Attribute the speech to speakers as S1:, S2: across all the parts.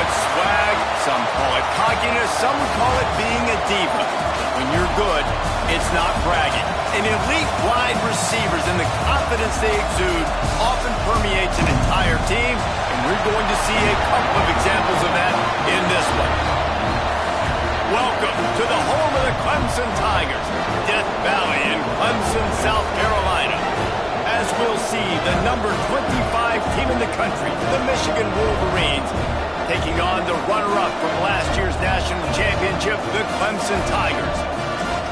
S1: it swag, some call it cockiness, some would call it being a diva. When you're good, it's not bragging. And elite wide receivers and the confidence they exude often permeates an entire team, and we're going to see a couple of examples of that in this one. Welcome to the home of the Clemson Tigers, Death Valley in Clemson, South Carolina. As we'll see, the number 25 team in the country, the Michigan Wolverines, taking on the runner-up from last year's national championship, the Clemson Tigers.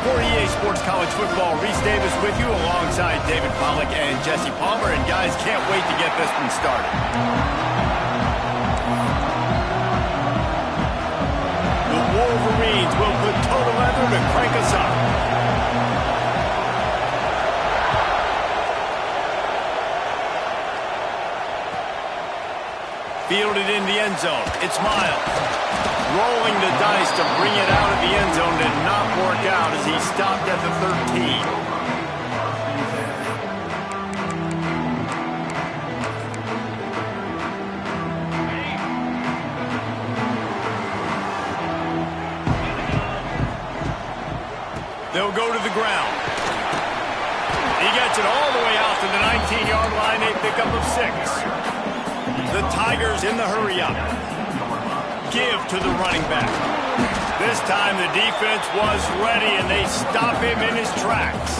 S1: For EA Sports College Football, Reese Davis with you alongside David Pollack and Jesse Palmer. And guys, can't wait to get this one started. The Wolverines will put total leather to crank us up. Fielded in the end zone. It's Miles. Rolling the dice to bring it out of the end zone did not work out as he stopped at the 13. They'll go to the ground. He gets it all the way out to the 19-yard line, a pickup of 6. The Tigers in the hurry-up. Give to the running back. This time the defense was ready, and they stop him in his tracks.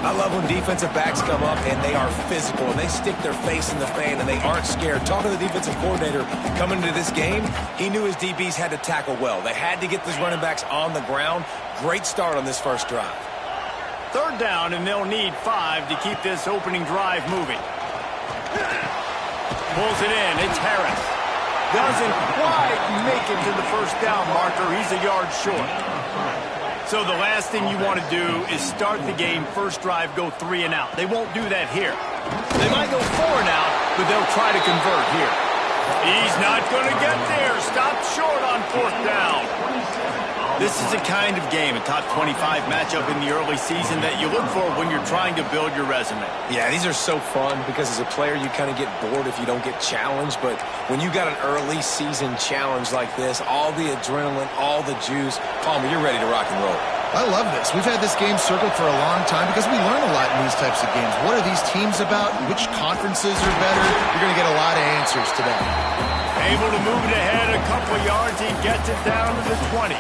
S2: I love when defensive backs come up, and they are physical, and they stick their face in the fan, and they aren't scared. Talking to the defensive coordinator coming into this game, he knew his DBs had to tackle well. They had to get these running backs on the ground. Great start on this first drive.
S1: Third down, and they'll need 5 to keep this opening drive moving. Pulls it in. It's Harris. Doesn't quite make it to the first down marker. He's a yard short. So the last thing you want to do is start the game, first drive, go 3 and out. They won't do that here. They might go 4 and out, but they'll try to convert here. He's not going to get there. Stop short on 4th down. This is the kind of game, a top 25 matchup in the early season that you look for when you're trying to build your resume.
S2: Yeah, these are so fun because as a player, you kind of get bored if you don't get challenged. But when you got an early season challenge like this, all the adrenaline, all the juice, Palmer, you're ready to rock and roll.
S3: I love this. We've had this game circled for a long time because we learn a lot in these types of games. What are these teams about? Which conferences are better? You're going to get a lot of answers today.
S1: Able to move it ahead a couple yards. He gets it down to the 20.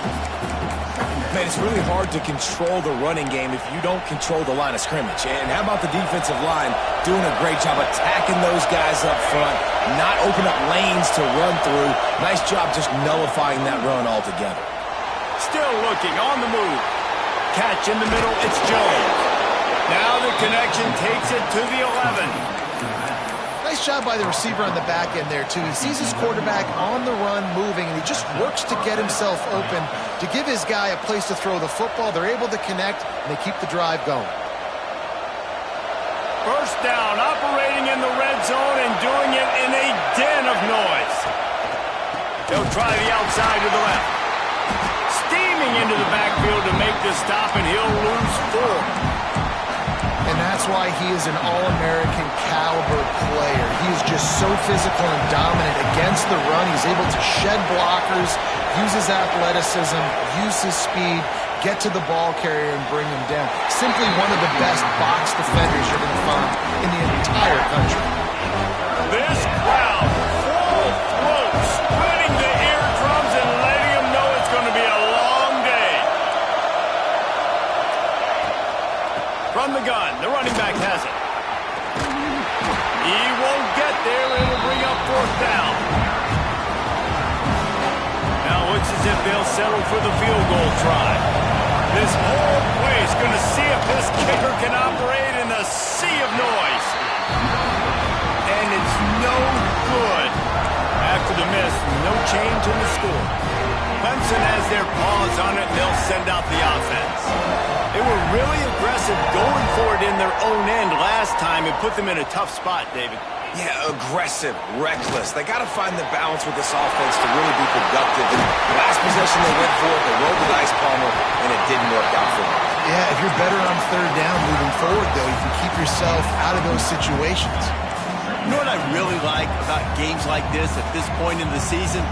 S2: Man, it's really hard to control the running game if you don't control the line of scrimmage. And how about the defensive line doing a great job attacking those guys up front, not open up lanes to run through. Nice job just nullifying that run altogether.
S1: Still looking on the move. Catch in the middle, it's Jones. Now the connection takes it to the 11.
S3: Nice job by the receiver on the back end there, too. He sees his quarterback on the run moving, and he just works to get himself open to give his guy a place to throw the football. They're able to connect, and they keep the drive going.
S1: First down, operating in the red zone and doing it in a den of noise. He'll try the outside to the left. Steaming into the backfield to make the stop, and he'll lose 4.
S3: And that's why he is an All-American caliber player. He is just so physical and dominant against the run. He's able to shed blockers, use his athleticism, use his speed, get to the ball carrier and bring him down. Simply one of the best box defenders you're going to find in the entire country.
S1: This crowd, full throat, splitting the eardrums and letting them know it's going to be a long day. From the gun, the running back has it. He won't get there, and it'll bring up 4th down. Now it looks as if they'll settle for the field goal try. This whole place going to see if this kicker can operate in the sea of noise. And it's no good. After the miss, no change in the score. Clemson has their paws on it, and they'll send out the offense. They were really aggressive going for it in their own end last time and put them in a tough spot, David.
S2: Yeah, aggressive, reckless. They got to find the balance with this offense to really be productive. And last possession they went for it, they rolled the dice, Palmer, and it didn't work out for them.
S3: Yeah, if you're better on 3rd down moving forward, though, you can keep yourself out of those situations.
S1: You know what I really like about games like this at this point in the season?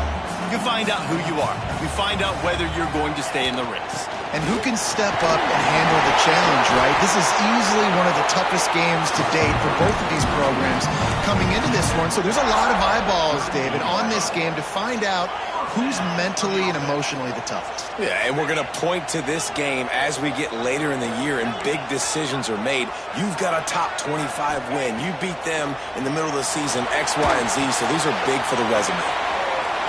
S1: You find out who you are. You find out whether you're going to stay in the race.
S3: And who can step up and handle the challenge, right? This is easily one of the toughest games to date for both of these programs coming into this one. So there's a lot of eyeballs, David, on this game to find out who's mentally and emotionally the toughest.
S2: Yeah, and we're going to point to this game as we get later in the year and big decisions are made. You've got a top 25 win. You beat them in the middle of the season, X, Y, and Z, so these are big for the resume.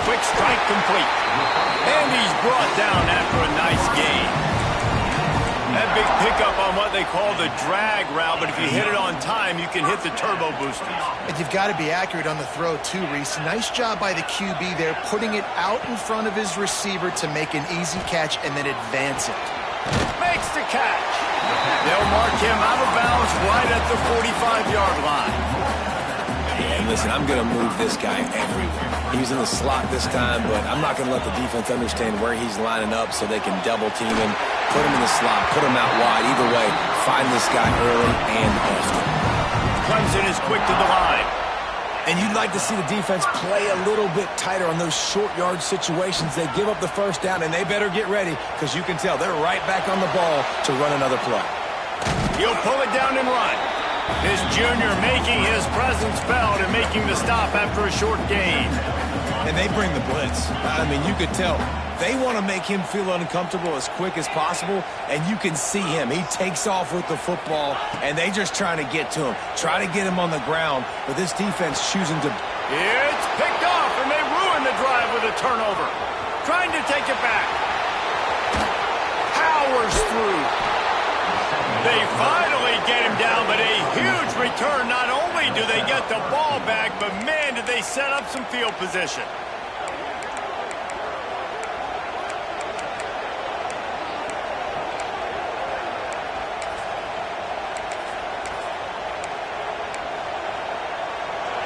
S1: Quick strike complete. And he's brought down after a nice gain. That big pickup on what they call the drag route, but if you hit it on time, you can hit the turbo boosters.
S3: And you've got to be accurate on the throw too, Reese. Nice job by the QB there, putting it out in front of his receiver to make an easy catch and then advance it.
S1: Makes the catch. They'll mark him out of bounds right at the 45-yard line.
S2: And listen, I'm going to move this guy everywhere. He's in the slot this time, but I'm not going to let the defense understand where he's lining up so they can double team him, put him in the slot, put him out wide. Either way, find this guy early and often.
S1: Clemson is quick to the line.
S2: And you'd like to see the defense play a little bit tighter on those short yard situations. They give up the first down, and they better get ready because you can tell they're right back on the ball to run another play.
S1: He'll pull it down and run. This junior making his presence felt and making the stop after a short gain.
S2: And they bring the blitz. I mean, you could tell. They want to make him feel uncomfortable as quick as possible, and you can see him. He takes off with the football, and they just trying to get to him, try to get him on the ground, but this defense choosing to...
S1: It's picked off, and they ruin the drive with a turnover. Trying to take it back. Powers through. They finally get him down, but a huge return. Not only do they get the ball back, but man, did they set up some field position.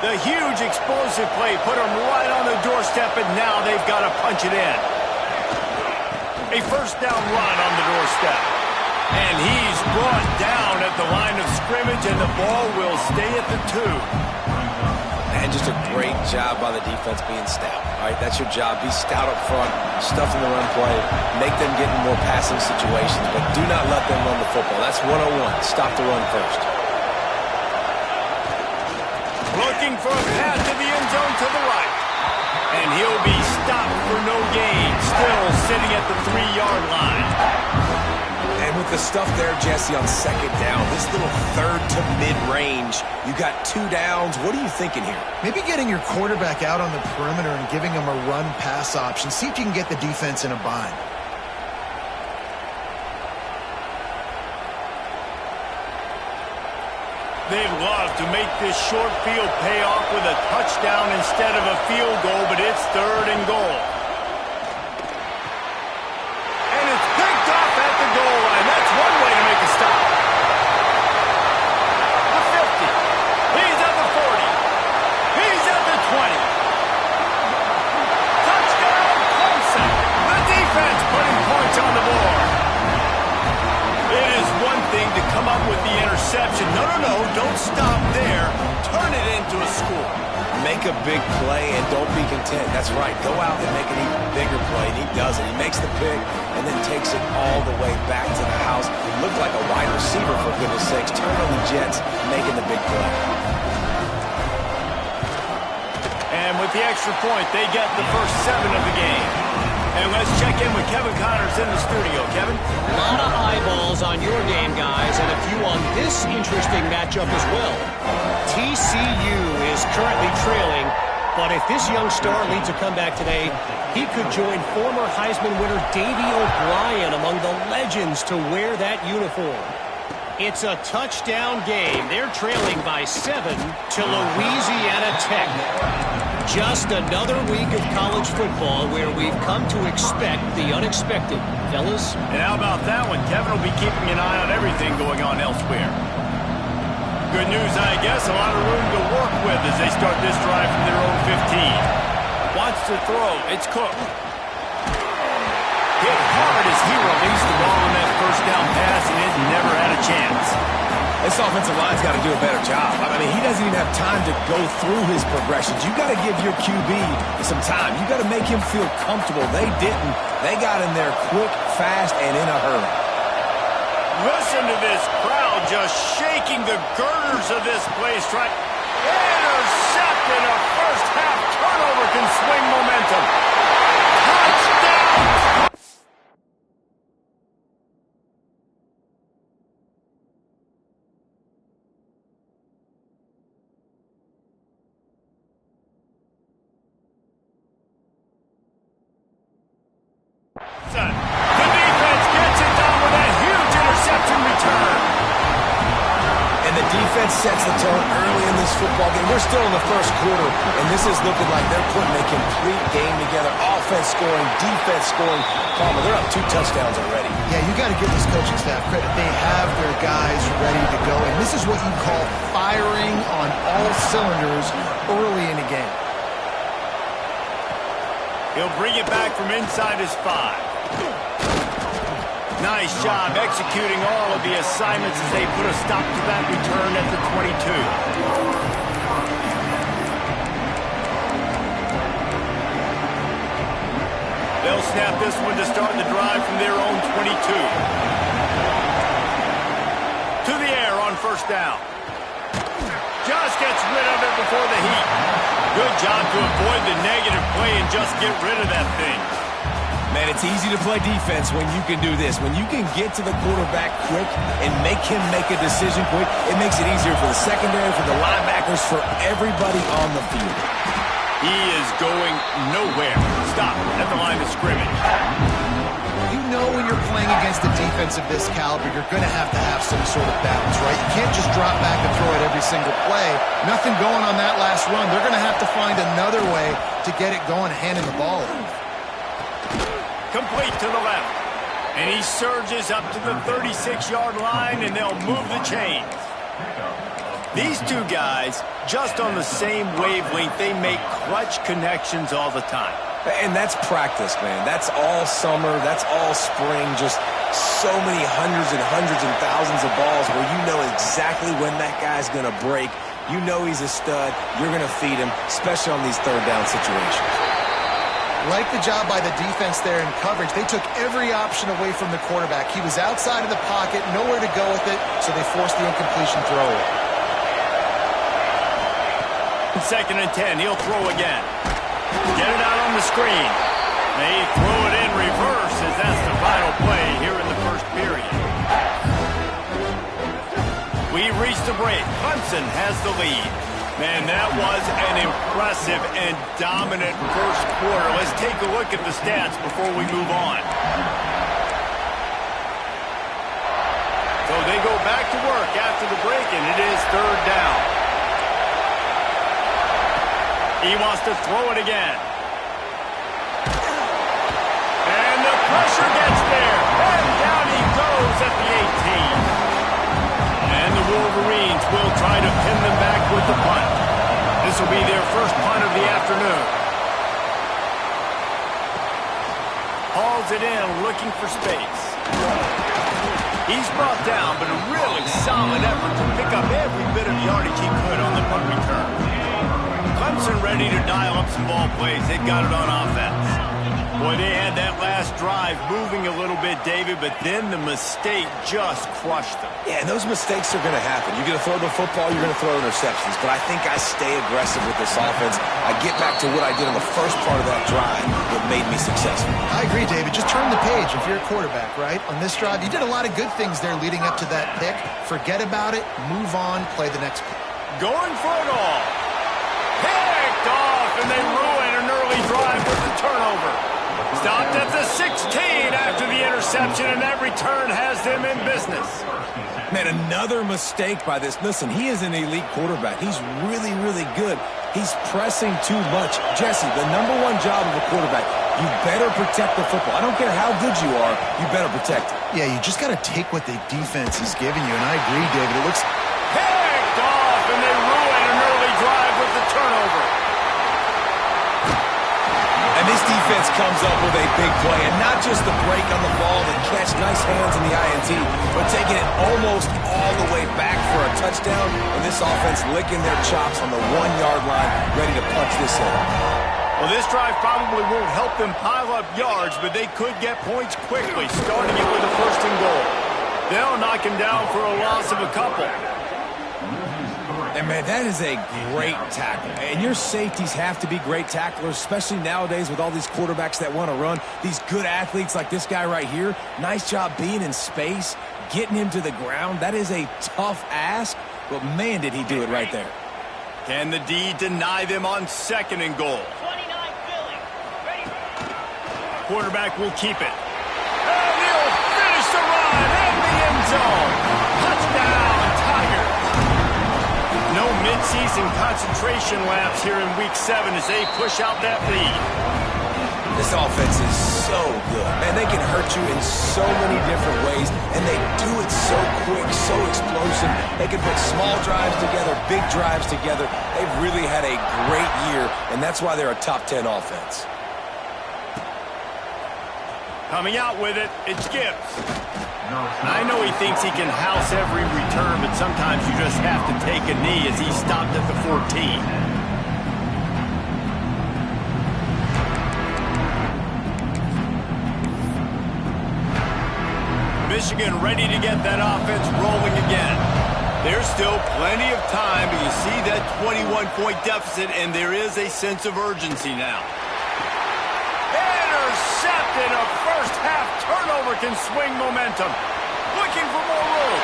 S1: The huge explosive play put them right on the doorstep, and now they've got to punch it in. A first down run on the doorstep. And he's brought down at the line of scrimmage, and the ball will stay at the 2.
S2: And just a great job by the defense being stout. All right, that's your job. Be stout up front, stuff in the run play, make them get in more passing situations, but do not let them run the football. That's 101. Stop the run first.
S1: Looking for a path to the end zone to the right. And he'll be stopped for no gain, still sitting at the 3-yard line.
S2: And with the stuff there, Jesse, on second down, this little third to mid-range, you got 2 downs. What are you thinking here?
S3: Maybe getting your quarterback out on the perimeter and giving him a run-pass option. See if you can get the defense in a bind.
S1: They'd love to make this short field pay off with a touchdown instead of a field goal, but it's 3rd and goal. And it's picked off at the goal line. That's one way to make a stop. The 50. He's at the 40. He's at the 20. Touchdown, Clemson. The defense putting points on the board. It is one thing to come up with the interception. No, don't stop there. Turn it into a score.
S2: Make a big play and don't be content. That's right. Go out and make an even bigger play, and he does it. He makes the pick and then takes it all the way back to the house. He looked like a wide receiver, for goodness sakes. Turn on the Jets, making the big play.
S1: And with the extra point, they get the first 7 of the game. And let's check in with Kevin Connors in the studio. Kevin?
S4: A lot of eyeballs on your game, guys, and a few on this interesting matchup as well. TCU is currently trailing, but if this young star leads a comeback today, he could join former Heisman winner Davey O'Brien among the legends to wear that uniform. It's a touchdown game. They're trailing by 7 to Louisiana Tech. Just another week of college football where we've come to expect the unexpected. Fellas?
S1: And how about that one? Kevin will be keeping an eye on everything going on elsewhere. Good news, I guess. A lot of room to work with as they start this drive from their own 15. Wants to throw. It's Cook. Hit hard as he released the ball on that first down pass, and it never had a chance.
S2: This offensive line's got to do a better job. I mean, he doesn't even have time to go through his progressions. You got to give your QB some time. You got to make him feel comfortable. They didn't. They got in there quick, fast, and in a hurry.
S1: Listen to this crowd just shaking the girders of this place. Intercepted. A first-half turnover can swing momentum. Touchdown! The defense gets it done with a huge interception return.
S2: And the defense sets the tone early in this football game. We're still in the first quarter, and this is looking like they're putting a complete game together. Offense scoring, defense scoring. Palmer, they're up 2 touchdowns already.
S3: Yeah, you got to give this coaching staff credit. They have their guys ready to go, and this is what you call firing on all cylinders early in a game.
S1: He'll bring it back from inside his 5. Nice job executing all of the assignments as they put a stop to that return at the 22. They'll snap this one to start the drive from their own 22. To the air on first down. Just gets rid of it before the heat. Good job to avoid the negative play and just get rid of that thing.
S2: Man, it's easy to play defense when you can do this. When you can get to the quarterback quick and make him make a decision quick, it makes it easier for the secondary, for the linebackers, for everybody on the field.
S1: He is going nowhere. Stop at the line of scrimmage.
S3: You know when you're playing against a defense of this caliber, you're going to have some sort of balance, right? You can't just drop back and throw it every single play. Nothing going on that last run. They're going to have to find another way to get it going, handing the ball off.
S1: Complete to the left. And he surges up to the 36-yard line, and they'll move the chains. These two guys, just on the same wavelength, they make clutch connections all the time.
S2: And that's practice, man. That's all summer. That's all spring. Just so many hundreds and thousands of balls where you know exactly when that guy's going to break. You know he's a stud. You're going to feed him, especially on these third down situations.
S3: Like the job by the defense there in coverage. They took every option away from the quarterback. He was outside of the pocket, nowhere to go with it, so they forced the incompletion throw.
S1: 2nd and 10. He'll throw again. Get it out on the screen. They throw it in reverse as that's the final play here in the first period. We reach the break. Clemson has the lead. Man, that was an impressive and dominant first quarter. Let's take a look at the stats before we move on. So they go back to work after the break, and it is 3rd down. He wants to throw it again. And the pressure gets there. And down he goes at the 18. And the Wolverines will try to pin them back with the punt. This will be their first punt of the afternoon. Hauls it in, looking for space. He's brought down, but a really solid effort to pick up every bit of yardage he could on the punt return. Clemson ready to dial up some ball plays. They've got it on offense. Boy, they had that last drive moving a little bit, David, but then the mistake just crushed them.
S2: Yeah, and those mistakes are going to happen. You're going to throw the football, you're going to throw interceptions. But I think I stay aggressive with this offense. I get back to what I did on the first part of that drive that made me successful.
S3: I agree, David. Just turn the page if you're a quarterback, right? On this drive, you did a lot of good things there leading up to that pick. Forget about it, move on, play the next pick.
S1: Going for it all. Picked off, and they ruin an early drive with the turnover. Stopped at the 16 after the interception, and that return has them in business.
S2: Man, another mistake by this. Listen, he is an elite quarterback. He's really, really good. He's pressing too much. Jesse, the #1 job of a quarterback, you better protect the football. I don't care how good you are, you better protect it.
S3: Yeah, you just got to take what the defense is giving you, and I agree, David. It looks...
S1: Picked off, and they ruin an early drive with the turnover.
S2: And this defense comes up with a big play, and not just the break on the ball, the catch, nice hands in the INT, but taking it almost all the way back for a touchdown, and this offense licking their chops on the 1-yard line, ready to punch this in.
S1: Well, this drive probably won't help them pile up yards, but they could get points quickly, starting it with a 1st and goal. They'll knock him down for a loss of a couple.
S2: And, man, that is a great tackle. And your safeties have to be great tacklers, especially nowadays with all these quarterbacks that want to run. These good athletes like this guy right here, nice job being in space, getting him to the ground. That is a tough ask, but, man, did he do it right there.
S1: Can the D deny them on 2nd and goal? Quarterback will keep it. And he'll finish the run in the end zone. Touchdown, Tigers. No midseason concentration laps here in Week 7 as they push out that lead.
S2: This offense is so good. Man, they can hurt you in so many different ways, and they do it so quick, so explosive. They can put small drives together, big drives together. They've really had a great year, and that's why they're a top 10 offense.
S1: Coming out with it, it's Gibbs. I know he thinks he can house every return, but sometimes you just have to take a knee as he stopped at the 14. Michigan ready to get that offense rolling again. There's still plenty of time, but you see that 21-point deficit, and there is a sense of urgency now. Intercepted. A first-half turnover can swing momentum. Looking for more room.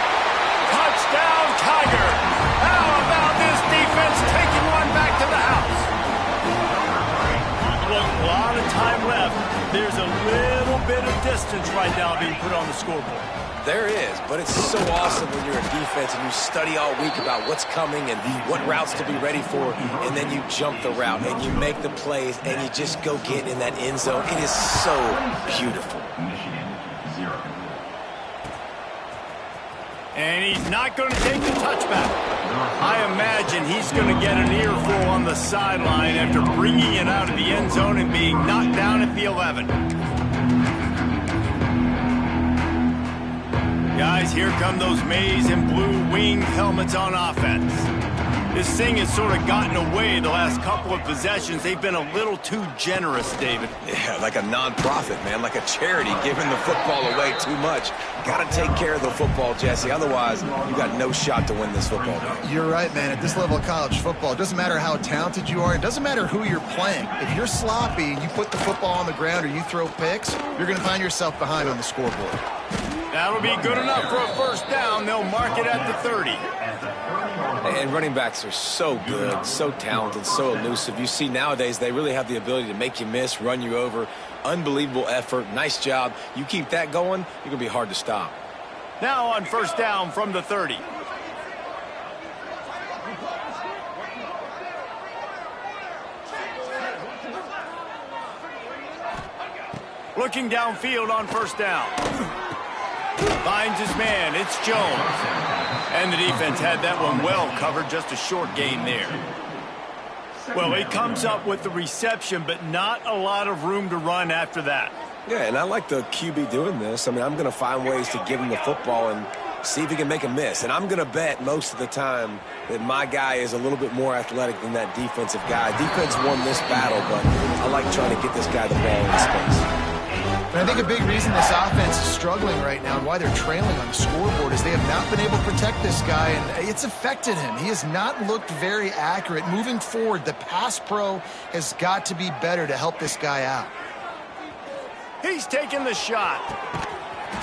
S1: Touchdown, Tiger. How about this defense taking one back to the house? Look, a lot of time left. There's a little bit of distance right now being put on the scoreboard.
S2: There is, but it's so awesome when you're a defense and you study all week about what's coming and what routes to be ready for, and then you jump the route and you make the plays and you just go get in that end zone. It is so beautiful.
S1: And he's not going to take the touchback. I imagine he's going to get an earful on the sideline after bringing it out of the end zone and being knocked down at the 11. Guys, here come those maize and blue winged helmets on offense. This thing has sort of gotten away the last couple of possessions. They've been a little too generous, David.
S2: Yeah, like a non-profit, man, like a charity giving the football away too much. Got to take care of the football, Jesse. Otherwise, you got no shot to win this football game.
S3: You're right, man. At this level of college football, it doesn't matter how talented you are. It doesn't matter who you're playing. If you're sloppy and you put the football on the ground or you throw picks, you're going to find yourself behind on the scoreboard.
S1: That'll be good enough for a first down. They'll mark it at the 30.
S2: And running backs are so good, so talented, so elusive. You see nowadays they really have the ability to make you miss, run you over. Unbelievable effort. Nice job. You keep that going, you're going to be hard to stop.
S1: Now on first down from the 30. Looking downfield on first down. Finds his man. It's Jones. And the defense had that one well covered. Just a short gain there. Well, he comes up with the reception, but not a lot of room to run after that.
S2: Yeah, and I like the QB doing this. I mean, I'm going to find ways to give him the football and see if he can make a miss. And I'm going to bet most of the time that my guy is a little bit more athletic than that defensive guy. Defense won this battle, but I like trying to get this guy the ball in space.
S3: And I think a big reason this offense is struggling right now and why they're trailing on the scoreboard is they have not been able to protect this guy, and it's affected him. He has not looked very accurate. Moving forward, the pass pro has got to be better to help this guy out.
S1: He's taking the shot.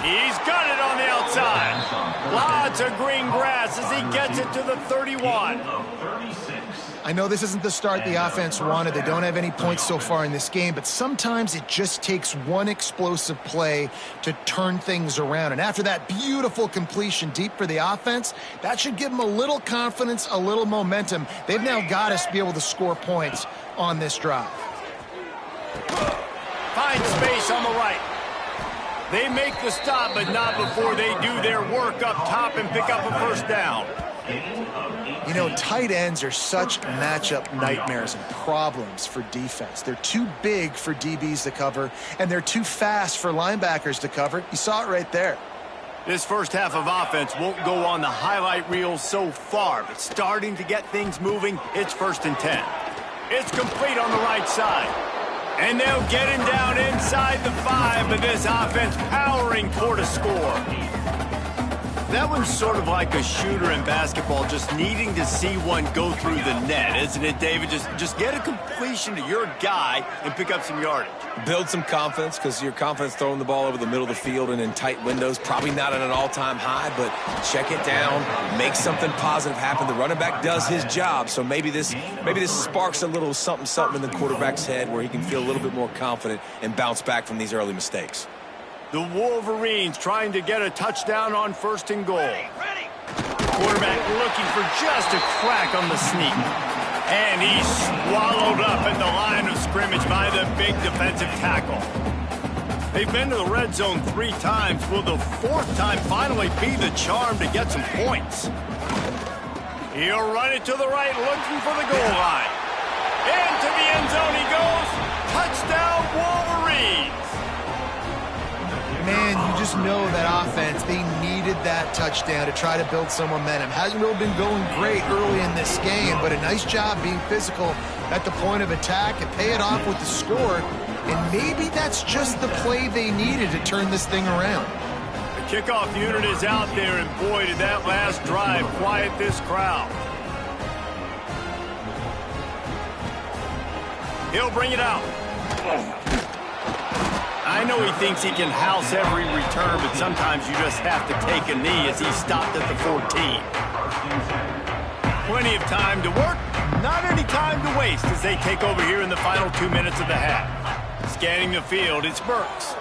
S1: He's got it on the outside. Lots of green grass as he gets it to the 31.
S3: I know this isn't the start the offense wanted. They don't have any points so far in this game, but sometimes it just takes one explosive play to turn things around. And after that beautiful completion deep for the offense, that should give them a little confidence, a little momentum. They've now got us to be able to score points on this drive.
S1: Find space on the right. They make the stop, but not before they do their work up top and pick up a first down.
S3: You know, tight ends are such matchup nightmares and problems for defense. They're too big for DBs to cover, and they're too fast for linebackers to cover. You saw it right there.
S1: This first half of offense won't go on the highlight reel so far, but starting to get things moving, it's 1st and 10. It's complete on the right side. And they'll get him down inside the 5, but this offense powering toward a score. That one's sort of like a shooter in basketball, just needing to see one go through the net, isn't it, David? Just get a completion to your guy and pick up some yardage.
S2: Build some confidence, because your confidence throwing the ball over the middle of the field and in tight windows, probably not at an all-time high, but check it down, make something positive happen. The running back does his job, so maybe this sparks a little something in the quarterback's head where he can feel a little bit more confident and bounce back from these early mistakes.
S1: The Wolverines trying to get a touchdown on 1st and goal. Quarterback looking for just a crack on the sneak. And he's swallowed up at the line of scrimmage by the big defensive tackle. They've been to the red zone 3 times. Will the 4th time finally be the charm to get some points? He'll run it to the right, looking for the goal line. Into the end zone he goes. Touchdown, Wolverines.
S3: Man, you just know that offense, they needed that touchdown to try to build some momentum. Hasn't really been going great early in this game, but a nice job being physical at the point of attack and pay it off with the score. And maybe that's just the play they needed to turn this thing around.
S1: The kickoff unit is out there, and boy, did that last drive quiet this crowd. He'll bring it out. I know he thinks he can house every return, but sometimes you just have to take a knee as he stopped at the 14. Plenty of time to work, not any time to waste as they take over here in the final 2 minutes of the half. Scanning the field, it's Burks.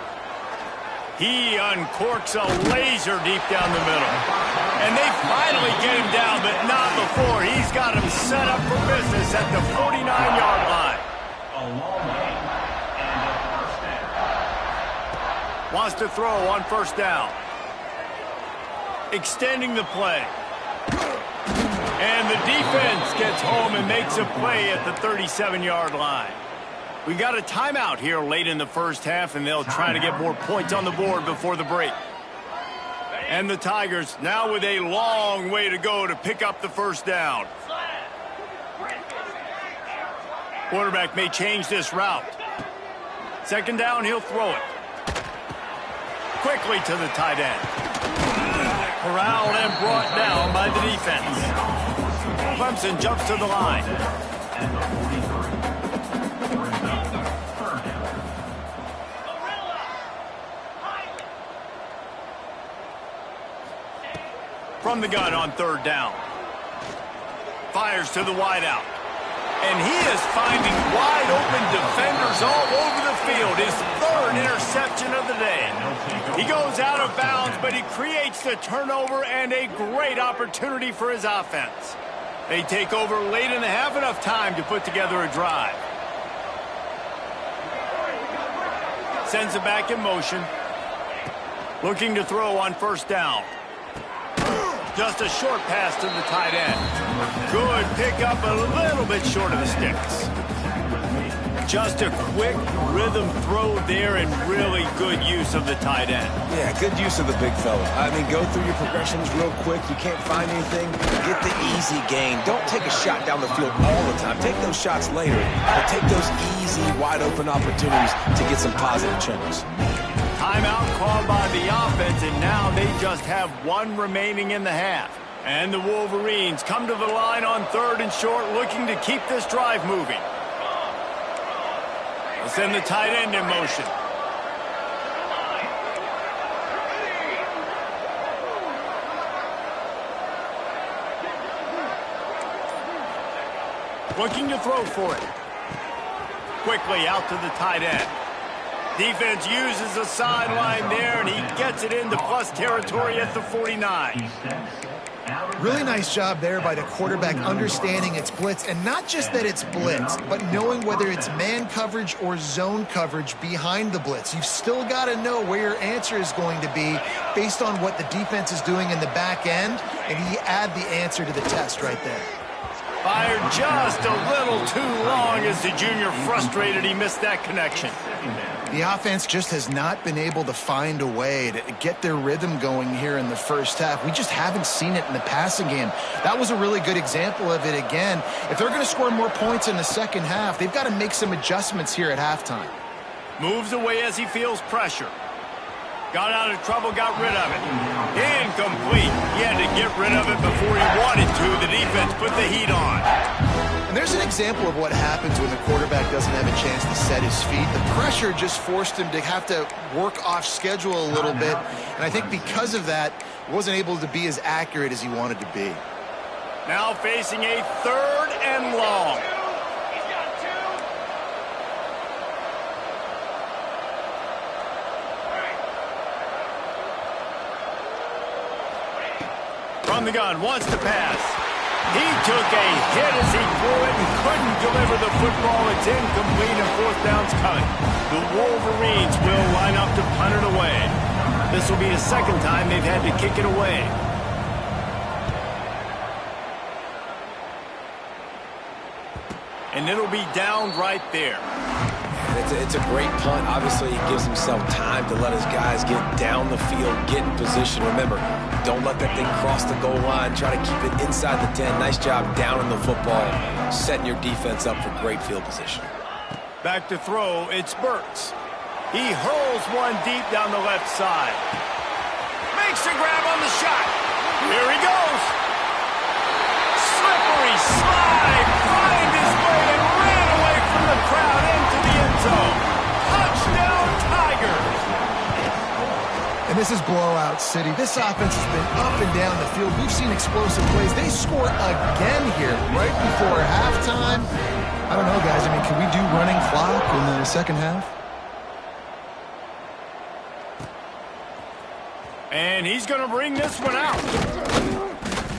S1: He uncorks a laser deep down the middle. And they finally get him down, but not before. He's got him set up for business at the 49-yard line. Wants to throw on 1st down. Extending the play. And the defense gets home and makes a play at the 37-yard line. We got a timeout here late in the first half, and they'll try to get more points on the board before the break. And the Tigers now with a long way to go to pick up the 1st down. Quarterback may change this route. 2nd down, he'll throw it. Quickly to the tight end. Corralled and brought down by the defense. Clemson jumps to the line. From the gun on 3rd down. Fires to the wideout. And he is finding wide-open defenders all over the field. His 3rd interception of the day. He goes out of bounds, but he creates the turnover and a great opportunity for his offense. They take over late in the half, enough time to put together a drive. Sends it back in motion. Looking to throw on 1st down. Just a short pass to the tight end. Good pickup, a little bit short of the sticks. Just a quick rhythm throw there and really good use of the tight end.
S2: Yeah, good use of the big fella. I mean, go through your progressions real quick. You can't find anything, get the easy gain. Don't take a shot down the field all the time. Take those shots later, but take those easy, wide-open opportunities to get some positive chunks.
S1: Timeout called by the offense, and now they just have 1 remaining in the half. And the Wolverines come to the line on 3rd and short, looking to keep this drive moving. They'll send the tight end in motion. Looking to throw for it. Quickly out to the tight end. Defense uses a sideline there, and he gets it into plus territory at the 49.
S3: Really nice job there by the quarterback understanding it's blitz, and not just that it's blitz, but knowing whether it's man coverage or zone coverage behind the blitz. You've still got to know where your answer is going to be based on what the defense is doing in the back end, and he add the answer to the test right there.
S1: Fired just a little too long as the junior frustrated he missed that connection.
S3: The offense just has not been able to find a way to get their rhythm going here in the first half. We just haven't seen it in the passing game. That was a really good example of it again. If they're going to score more points in the second half, they've got to make some adjustments here at halftime.
S1: Moves away as he feels pressure. Got out of trouble, got rid of it. Incomplete. He had to get rid of it before he wanted to. The defense put the heat on.
S3: And there's an example of what happens when the quarterback doesn't have a chance to set his feet. The pressure just forced him to have to work off schedule a little bit. And I think because of that, he wasn't able to be as accurate as he wanted to be.
S1: Now facing a 3rd and long. From the gun, wants to pass. He took a hit as he threw it and couldn't deliver the football. It's incomplete and 4th down's coming. The Wolverines will line up to punt it away. This will be the 2nd time they've had to kick it away. And it'll be down right there.
S2: It's a great punt. Obviously, he gives himself time to let his guys get down the field, get in position. Remember, don't let that thing cross the goal line. Try to keep it inside the 10. Nice job down in the football, setting your defense up for great field position.
S1: Back to throw, it's Burks. He hurls one deep down the left side. Makes a grab on the shot. Here he goes. Slippery slide. Find his way and ran away from the crowd into the end zone. Touchdown, Tigers.
S3: And this is blowout city. This offense has been up and down the field. We've seen explosive plays. They score again here right before halftime. I don't know, guys. I mean, can we do running clock in the second half?
S1: And he's going to bring this one out.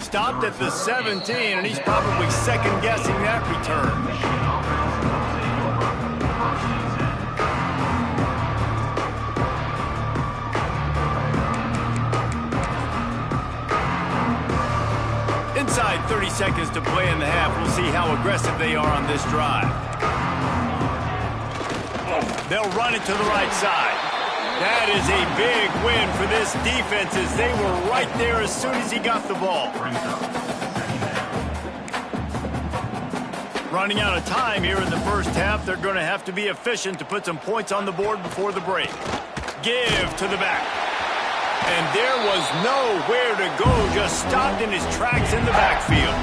S1: Stopped at the 17, and he's probably second-guessing that return. Inside 30 seconds to play in the half. We'll see how aggressive they are on this drive. They'll run it to the right side. That is a big win for this defense as they were right there as soon as he got the ball. Running out of time here in the first half. They're going to have to be efficient to put some points on the board before the break. Give to the back. And there was nowhere to go, just stopped in his tracks in the backfield.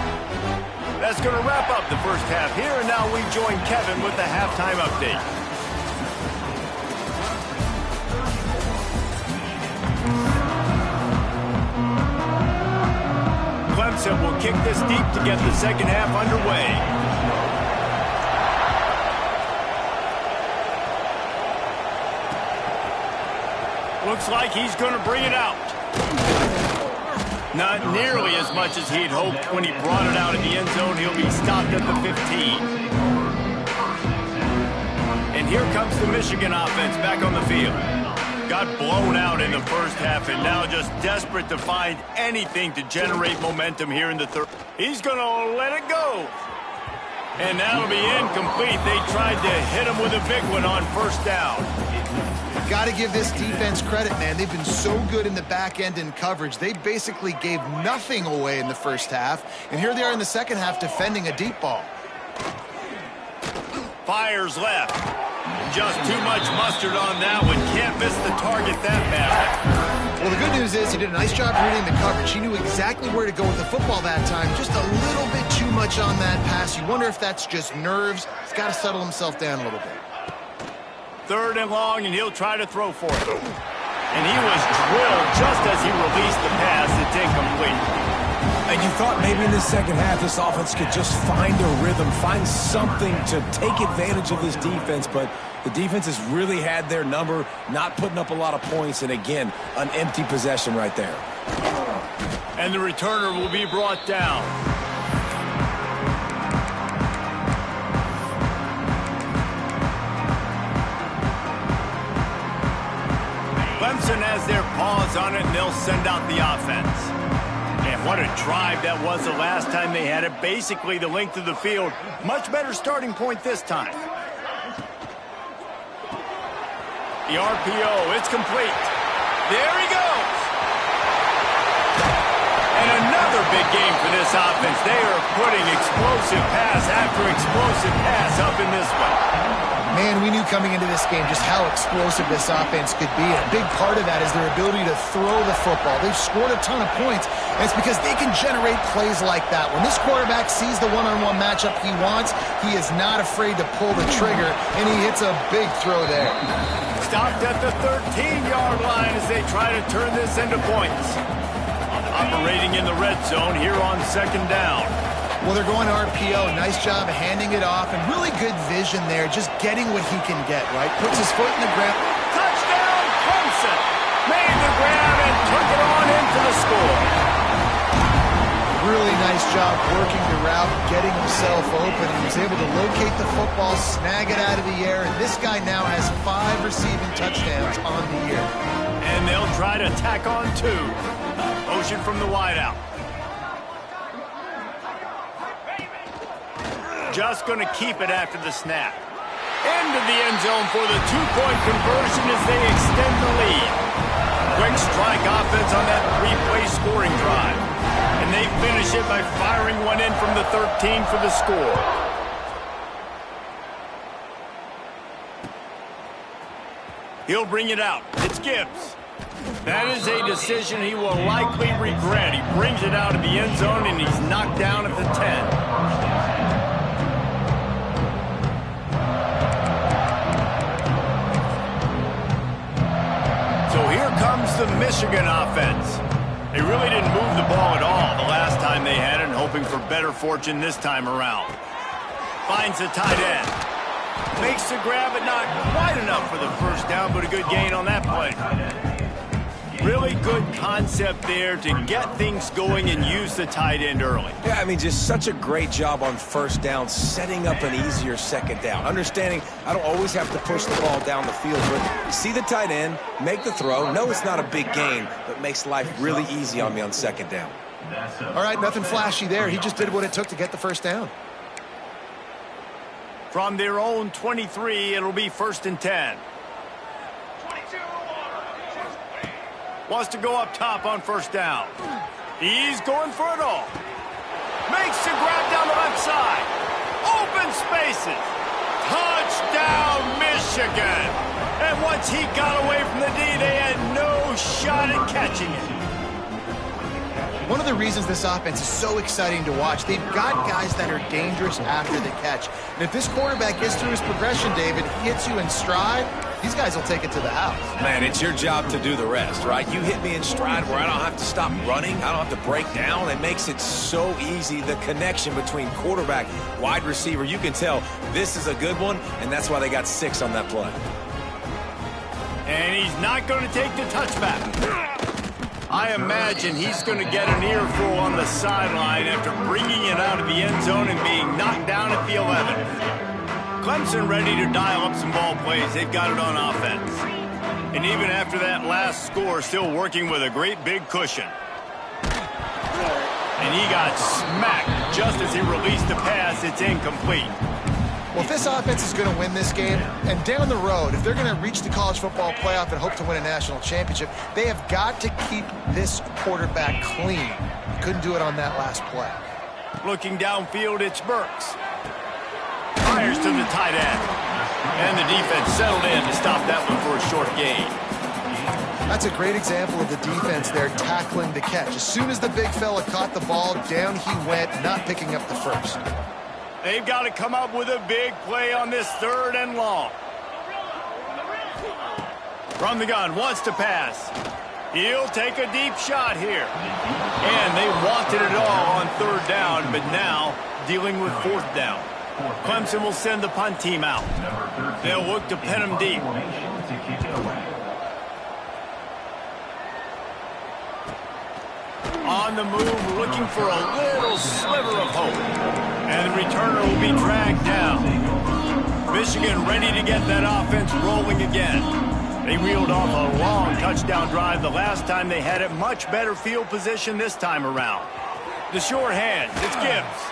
S1: That's going to wrap up the first half here, and now we join Kevin with the halftime update. Clemson will kick this deep to get the second half underway. Looks like he's going to bring it out. Not nearly as much as he'd hoped when he brought it out in the end zone. He'll be stopped at the 15. And here comes the Michigan offense back on the field. Got blown out in the first half and now just desperate to find anything to generate momentum here in the third. He's going to let it go. And that'll be incomplete. They tried to hit him with a big one on first down.
S3: Got to give this defense credit, man. They've been so good in the back end in coverage. They basically gave nothing away in the first half. And here they are in the second half defending a deep ball.
S1: Fires left. Just too much mustard on that one. Can't miss the target that bad.
S3: Well, the good news is he did a nice job reading the coverage. He knew exactly where to go with the football that time. Just a little bit too much on that pass. You wonder if that's just nerves. He's got to settle himself down a little bit.
S1: 3rd and long, and he'll try to throw for it. And he was drilled just as he released the pass. It's incomplete.
S2: And you thought maybe in the second half this offense could just find a rhythm, find something to take advantage of this defense, but the defense has really had their number, not putting up a lot of points, and again, an empty possession right there.
S1: And the returner will be brought down. Clemson has their paws on it, and they'll send out the offense. And what a drive that was the last time they had it. Basically the length of the field. Much better starting point this time. The RPO, it's complete. There he goes. And another big game for this offense. They are putting explosive pass after explosive pass up in this one.
S3: Man, we knew coming into this game just how explosive this offense could be. A big part of that is their ability to throw the football. They've scored a ton of points, and it's because they can generate plays like that. When this quarterback sees the one-on-one matchup he wants, he is not afraid to pull the trigger, and he hits a big throw there.
S1: Stopped at the 13-yard line as they try to turn this into points. Operating in the red zone here on second down.
S3: Well, they're going RPO. Nice job handing it off, and really good vision there, just getting what he can get, right? Puts his foot in the ground.
S1: Touchdown, Clemson! Made the grab and took it on into the score.
S3: Really nice job working the route, getting himself open. He was able to locate the football, snag it out of the air, and this guy now has 5 receiving touchdowns on the year.
S1: And they'll try to tack on 2. Motion from the wideout. Just going to keep it after the snap. Into the end zone for the 2-point conversion as they extend the lead. Quick strike offense on that 3-play scoring drive. And they finish it by firing one in from the 13 for the score. He'll bring it out. It's Gibbs. That is a decision he will likely regret. He brings it out of the end zone, and he's knocked down at the 10. Comes the Michigan offense. They really didn't move the ball at all the last time they had it, and hoping for better fortune this time around. Finds the tight end. Makes the grab, but not quite enough for the first down, but a good gain on that play. Really good concept there to get things going and use the tight end early.
S2: Yeah, I mean, just such a great job on first down, setting up an easier second down. Understanding I don't always have to push the ball down the field, but see the tight end, make the throw. No, it's not a big gain, but makes life really easy on me on second down.
S3: All right, nothing flashy there. He just did what it took to get the first down.
S1: From their own 23, it'll be 1st and 10. Wants to go up top on first down. He's going for it all. Makes the grab down the left side. Open spaces. Touchdown, Michigan. And once he got away from the D, they had no shot at catching it.
S3: One of the reasons this offense is so exciting to watch, they've got guys that are dangerous after the catch. And if this quarterback gets through his progression, David, hits you in stride, these guys will take it to the house.
S2: Man, it's your job to do the rest, right? You hit me in stride where I don't have to stop running. I don't have to break down. It makes it so easy, the connection between quarterback, wide receiver. You can tell this is a good one, and that's why they got 6 on that play.
S1: And he's not going to take the touchback. I imagine he's going to get an earful on the sideline after bringing it out of the end zone and being knocked down at the 11. Clemson ready to dial up some ball plays. They've got it on offense. And even after that last score, still working with a great big cushion. And he got smacked just as he released the pass. It's incomplete.
S3: Well, if this offense is going to win this game, and down the road, if they're going to reach the college football playoff and hope to win a national championship, they have got to keep this quarterback clean. Couldn't do it on that last play.
S1: Looking downfield, it's Burks. Fires to the tight end. And the defense settled in to stop that one for a short gain.
S3: That's a great example of the defense there tackling the catch. As soon as the big fella caught the ball, down he went, not picking up the first.
S1: They've got to come up with a big play on this 3rd and long. From the gun, wants to pass. He'll take a deep shot here. And they wanted it all on 3rd down, but now dealing with 4th down. Clemson will send the punt team out. They'll look to pin him deep. On on the move, looking for a little sliver of hope. And the returner will be dragged down. Michigan ready to get that offense rolling again. They reeled off a long touchdown drive the last time they had it. Much better field position this time around. The short hands, it's Gibbs.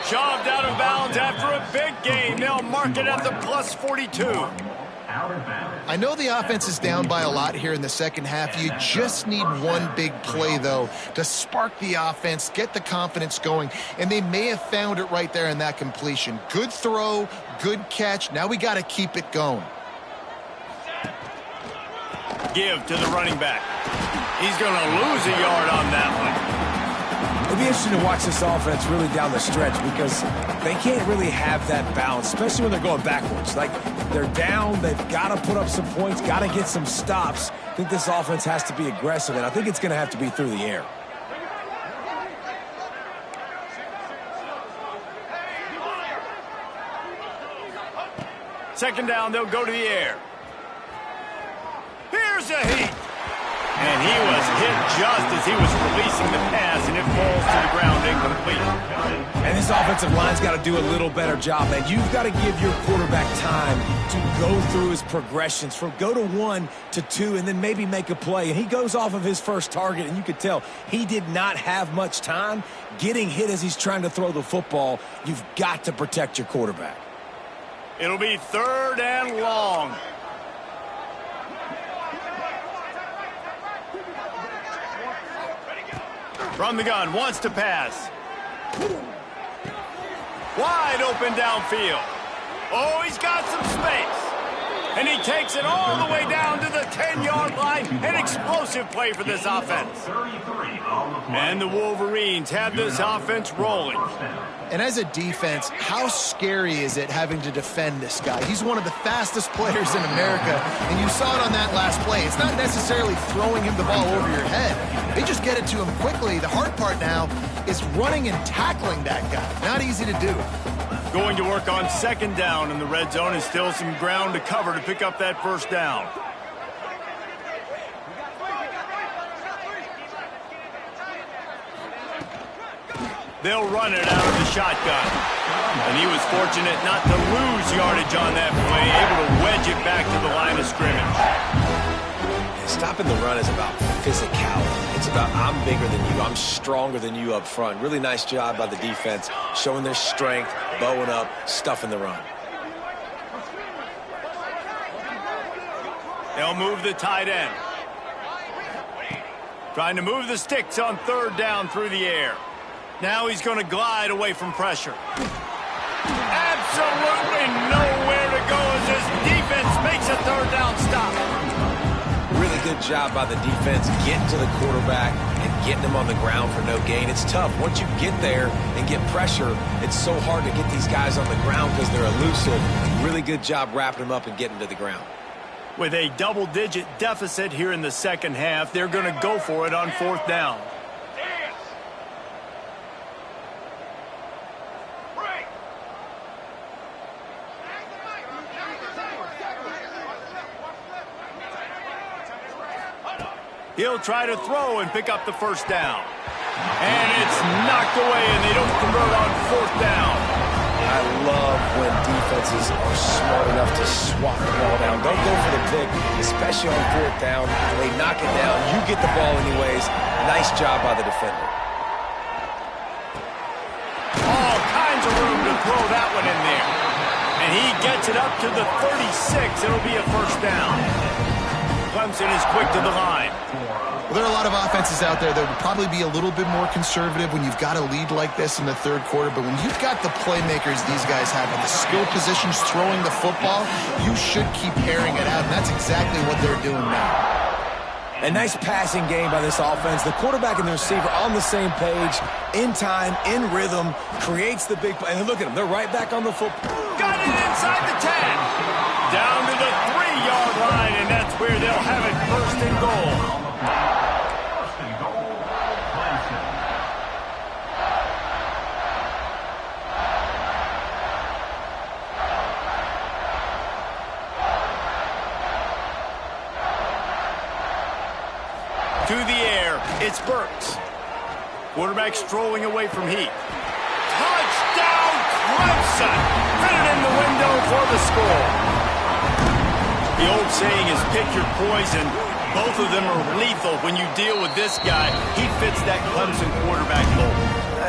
S1: Shoved out of bounds after a big gain. They'll mark it at the plus 42.
S3: I know the offense is down by a lot here in the second half. You just need one big play, though, to spark the offense, get the confidence going, and they may have found it right there in that completion. Good throw, good catch. Now we got to keep it going.
S1: Give to the running back. He's going to lose a yard on that one.
S2: It'll be interesting to watch this offense really down the stretch because they can't really have that balance, especially when they're going backwards. Like, they're down, they've got to put up some points, got to get some stops. I think this offense has to be aggressive, and I think it's going to have to be through the air.
S1: Second down, they'll go to the air. Here's a heat. And he was hit just as he was releasing the pass, and it falls to the ground incomplete.
S2: And this offensive line's got to do a little better job, man. You've got to give your quarterback time to go through his progressions from go to 1 to 2 and then maybe make a play. And he goes off of his first target, and you could tell he did not have much time getting hit as he's trying to throw the football. You've got to protect your quarterback.
S1: It'll be 3rd and long. From the gun, wants to pass. Wide open downfield. Oh, he's got some space. And he takes it all the way down to the 10-yard line. An explosive play for this offense. And the Wolverines have this offense rolling.
S3: And as a defense, how scary is it having to defend this guy? He's one of the fastest players in America, and you saw it on that last play. It's not necessarily throwing him the ball over your head. They just get it to him quickly. The hard part now is running and tackling that guy. Not easy to do.
S1: Going to work on 2nd down in the red zone, and still some ground to cover to pick up that 1st down. They'll run it out of the shotgun. And he was fortunate not to lose yardage on that play, able to wedge it back to the line of scrimmage.
S2: Stopping the run is about physicality. It's about I'm bigger than you, I'm stronger than you up front. Really nice job by the defense, showing their strength, bowing up, stuffing the run.
S1: They'll move the tight end. Trying to move the sticks on 3rd down through the air. Now he's going to glide away from pressure. Absolutely nowhere to go as this defense makes a 3rd down stop.
S2: Really good job by the defense getting to the quarterback and getting him on the ground for no gain. It's tough. Once you get there and get pressure, it's so hard to get these guys on the ground because they're elusive. Really good job wrapping them up and getting to the ground.
S1: With a double-digit deficit here in the second half, they're going to go for it on 4th down. He'll try to throw and pick up the 1st down. And it's knocked away, and they don't convert on 4th down.
S2: I love when defenses are smart enough to swat the ball down. Don't go for the pick, especially on 4th down. They knock it down. You get the ball anyways. Nice job by the defender.
S1: All kinds of room to throw that one in there. And he gets it up to the 36. It'll be a 1st down. Clemson is quick to the line.
S3: Well, there are a lot of offenses out there that would probably be a little bit more conservative when you've got a lead like this in the 3rd quarter. But when you've got the playmakers these guys have in the skill positions throwing the football, you should keep airing it out. And that's exactly what they're doing now.
S2: A nice passing game by this offense. The quarterback and the receiver on the same page, in time, in rhythm, creates the big play. And look at them. They're right back on the football.
S1: Got it inside the 10. Down to the 3-yard line, and that's where they'll have it 1st and goal. To the air, it's Burks. Quarterback strolling away from heat. Touchdown, Clemson! Fit it in the window for the score. The old saying is pick your poison. Both of them are lethal when you deal with this guy. He fits that Clemson quarterback mold.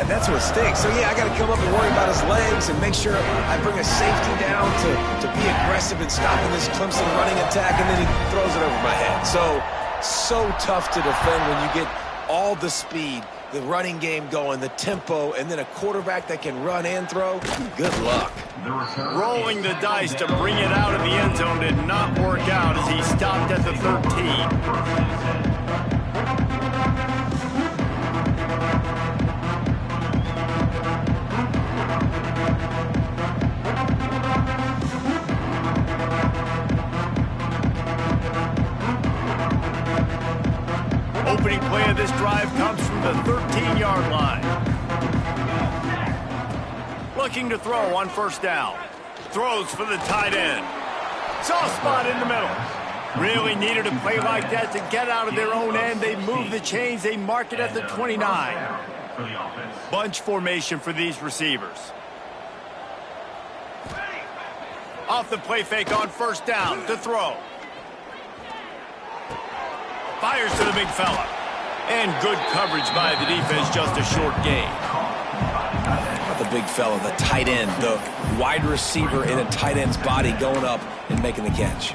S2: That's what stinks. So, yeah, I got to come up and worry about his legs and make sure I bring a safety down to be aggressive in stopping this Clemson running attack, and then he throws it over my head. So tough to defend when you get all the speed, the running game going, the tempo, and then a quarterback that can run and throw. Good luck.
S1: Rolling the dice to bring it out of the end zone did not work out as he stopped at the 13. Opening play of this drive comes from the 13-yard line. Looking to throw on first down. Throws for the tight end. Soft spot in the middle. Really needed a play like that to get out of their own end. They move the chains. They mark it at the 29. Bunch formation for these receivers. Off the play fake on first down to throw. Fires to the big fella. And good coverage by the defense, just a short gain.
S2: The big fella, the tight end, the wide receiver in a tight end's body going up and making the catch.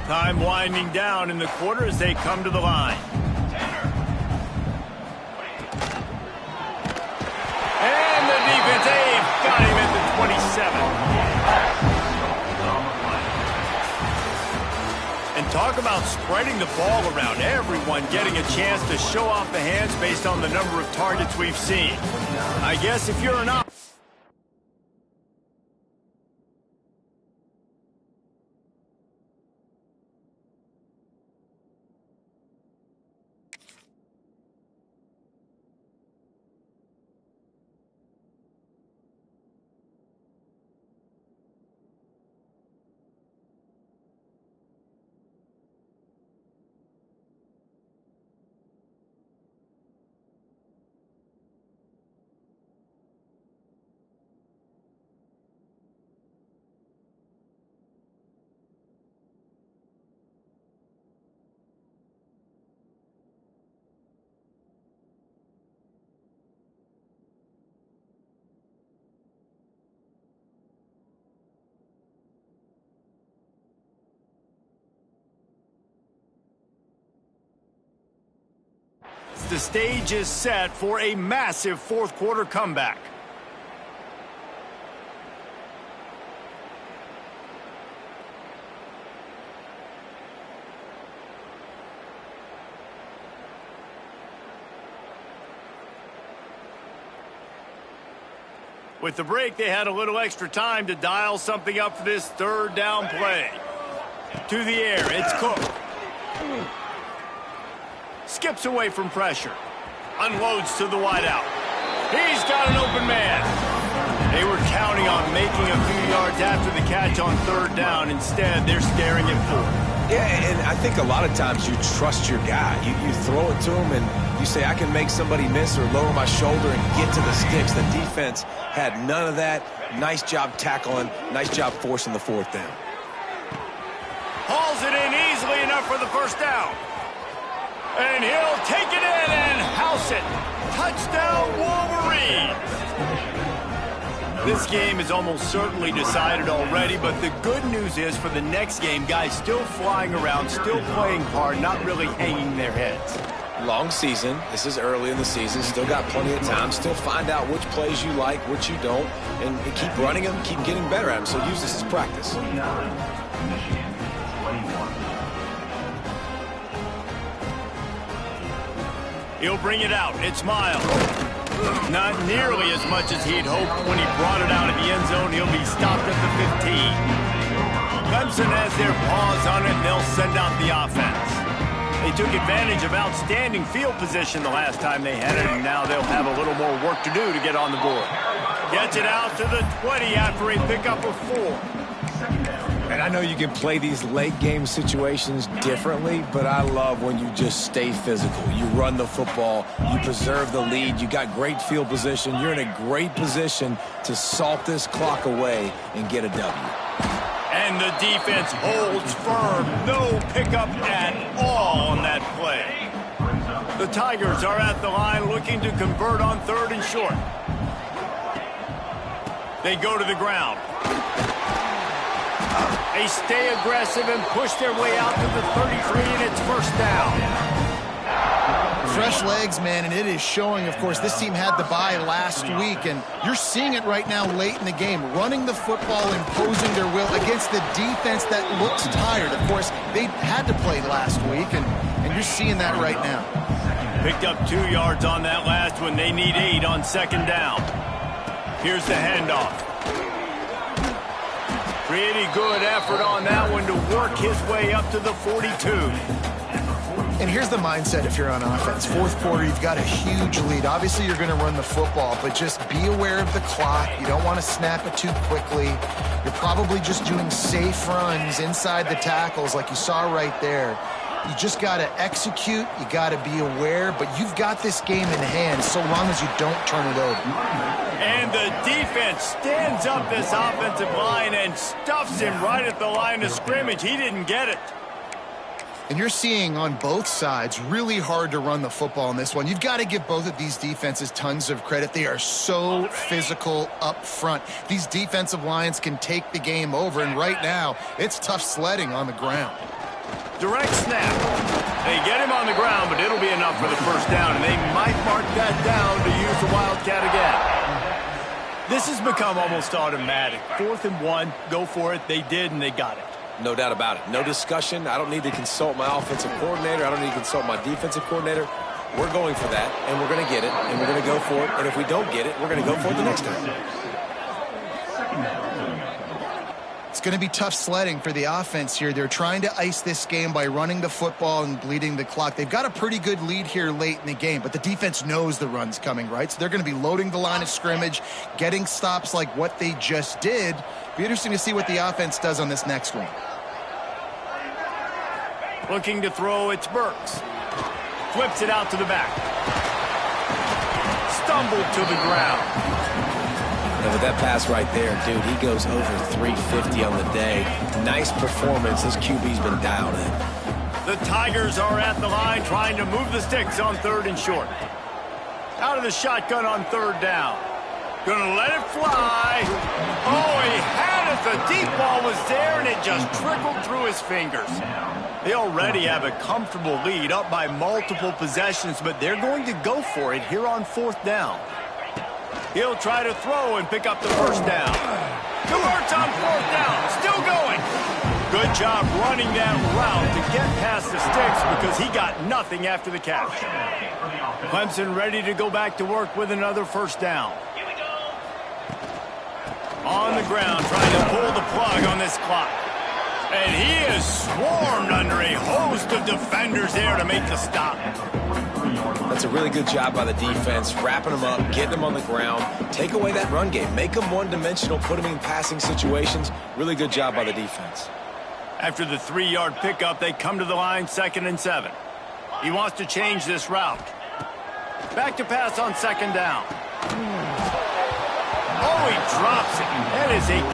S1: Time winding down in the quarter as they come to the line. And the defense, they've got him at the 27. And talk about spreading the ball around. Everyone getting a chance to show off the hands based on the number of targets we've seen. I guess if you're an the stage is set for a massive fourth quarter comeback. With the break, they had a little extra time to dial something up for this third down play. To the air, it's Cook. Skips away from pressure. Unloads to the wideout. He's got an open man. They were counting on making a few yards after the catch on third down. Instead, they're staring at fourth.
S2: Yeah, and I think a lot of times you trust your guy. You throw it to him and you say, I can make somebody miss or lower my shoulder and get to the sticks. The defense had none of that. Nice job tackling. Nice job forcing the fourth down.
S1: Hauls it in easily enough for the first down. And he'll take it in and house it. Touchdown, Wolverines! This game is almost certainly decided already, but the good news is for the next game, guys still flying around, still playing hard, not really hanging their heads.
S2: Long season. This is early in the season. Still got plenty of time. Still find out which plays you like, which you don't, and keep running them, keep getting better at them. So use this as practice.
S1: He'll bring it out. It's Miles. Not nearly as much as he'd hoped when he brought it out of the end zone. He'll be stopped at the 15. Clemson has their paws on it, and they'll send out the offense. They took advantage of outstanding field position the last time they had it, and now they'll have a little more work to do to get on the board. Gets it out to the 20 after a pickup of 4.
S2: And I know you can play these late game situations differently, but I love when you just stay physical. You run the football, you preserve the lead, you got great field position, you're in a great position to salt this clock away and get a W.
S1: And the defense holds firm. No pickup at all on that play. The Tigers are at the line looking to convert on 3rd and short. They go to the ground. They stay aggressive and push their way out to the 33, and it's 1st down.
S3: Fresh legs, man, and it is showing, of course. This team had the bye last week, and you're seeing it right now late in the game. Running the football, imposing their will against the defense that looks tired. Of course, they had to play last week, and you're seeing that right now.
S1: Picked up 2 yards on that last one. They need 8 on 2nd down. Here's the handoff. Pretty good effort on that one to work his way up to the 42.
S3: And here's the mindset if you're on offense. 4th quarter, you've got a huge lead. Obviously, you're going to run the football, but just be aware of the clock. You don't want to snap it too quickly. You're probably just doing safe runs inside the tackles like you saw right there. You just got to execute. You got to be aware, but you've got this game in hand so long as you don't turn it over.
S1: And the defense stands up this offensive line and stuffs him right at the line of scrimmage. He didn't get it.
S3: And you're seeing on both sides really hard to run the football in this one. You've got to give both of these defenses tons of credit. They are so physical up front. These defensive lines can take the game over, and right now it's tough sledding on the ground.
S1: Direct snap. They get him on the ground, but it'll be enough for the 1st down, and they might mark that down to use the Wildcat again. This has become almost automatic. 4th and 1, go for it. They did, and they got it.
S2: No doubt about it. No discussion. I don't need to consult my offensive coordinator. I don't need to consult my defensive coordinator. We're going for that, and we're going to get it, and we're going to go for it. And if we don't get it, we're going to go for it the next time.
S3: It's going to be tough sledding for the offense here. They're trying to ice this game by running the football and bleeding the clock. They've got a pretty good lead here late in the game, but the defense knows the run's coming, right? So they're going to be loading the line of scrimmage, getting stops like what they just did. Be interesting to see what the offense does on this next one.
S1: Looking to throw, it's Burks. Flips it out to the back. Stumbled to the ground.
S2: And with that pass right there, dude, he goes over 350 on the day. Nice performance. His QB's been dialed in.
S1: The Tigers are at the line trying to move the sticks on 3rd and short. Out of the shotgun on 3rd down. Gonna let it fly. Oh, he had it. The deep ball was there, and it just trickled through his fingers. They already have a comfortable lead, up by multiple possessions, but they're going to go for it here on 4th down. He'll try to throw and pick up the 1st down. Converts on 4th down. Still going. Good job running that route to get past the sticks because he got nothing after the catch. Clemson ready to go back to work with another 1st down. On the ground, trying to pull the plug on this clock. And he is swarmed under a host of defenders there to make the stop.
S2: That's a really good job by the defense, wrapping them up, getting them on the ground, take away that run game, make them one-dimensional, put them in passing situations. Really good job by the defense.
S1: After the 3-yard pickup, they come to the line 2nd and 7. He wants to change this route. Back to pass on 2nd down. Oh, he drops it. That is a